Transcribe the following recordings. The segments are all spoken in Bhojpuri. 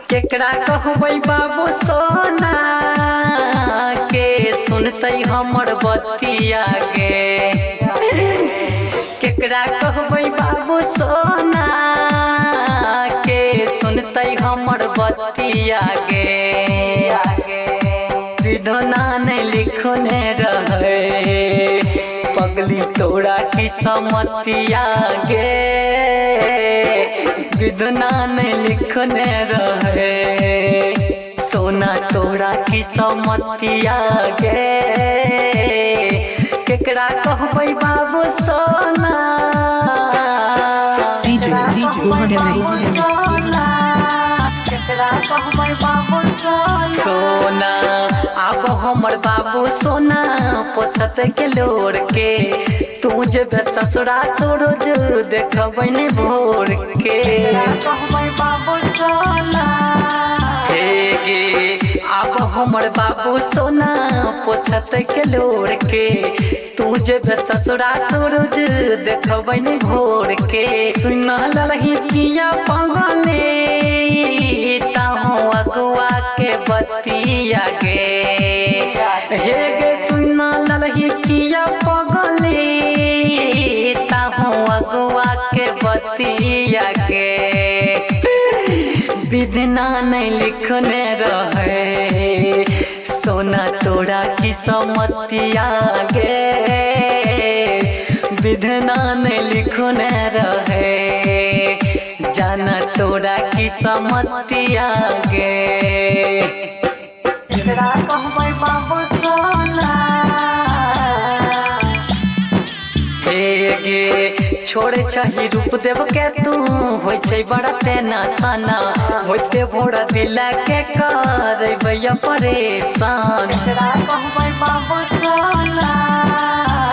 केकरा कहबै बाबू सोना के सुनते हमर बतिया गे। केकरा कहबै बाबू सोना के सुनते हमर बतिया गे। विधना ने लिखने रहे पगली तोरा की समतिया गे। विधना ने लिखने रहे सोना तोरा की समतिया गे। केकरा कहबै बाबू सोना केकरा कहबै बाबू सोना। अब हमर बाबू सोना पोछत के लोर के तू जब ससुरा सूरज देखबै ने भोर के। अब हमर बाबू सोना पोछत के लोर के तू जब ससुरा सूरज देखबै ने भोर के। सुना ललही किया पगले ताहू अगुआ के बतिया गे। हे गे सुना ललही किया पगले ताहू अगुआ के बतिया गे। विधना नहीं लिखने रहे सोना तोरा की समतिया गे। विधना नहीं लिखने रहे जाना तोरा की समतिया गे। केकरा कहबै बाबू सोना गे। छोड़े चाही रूप देव के तू होय छै बड़ा तेना साना होते भोरा दिला के करबै परेशान।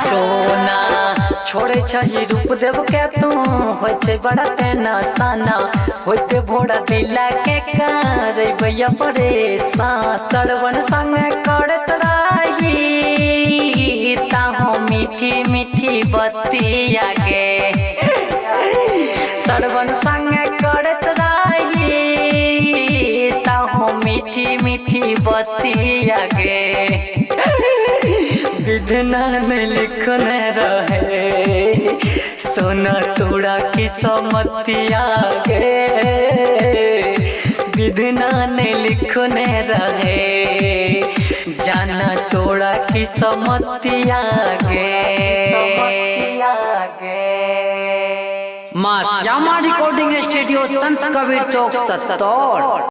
सोना छोड़े चाही रूप देव के तू होय छै बड़ा तेना साना होते भोरा दिला के करबै परेशान। सरवन संग करत रही ताहू मीठी मीठी बतिया गे। सरवन संग करत रही ताहू मीठी मीठी बतिया गे। विधना में लिखने रहे सोना तोरा की समतिया गे। विधना ने लिखने रहे जाना तोरा की समतिया गे। मां श्यामा रिकॉर्डिंग स्टूडियो संत कबीर चौक 70।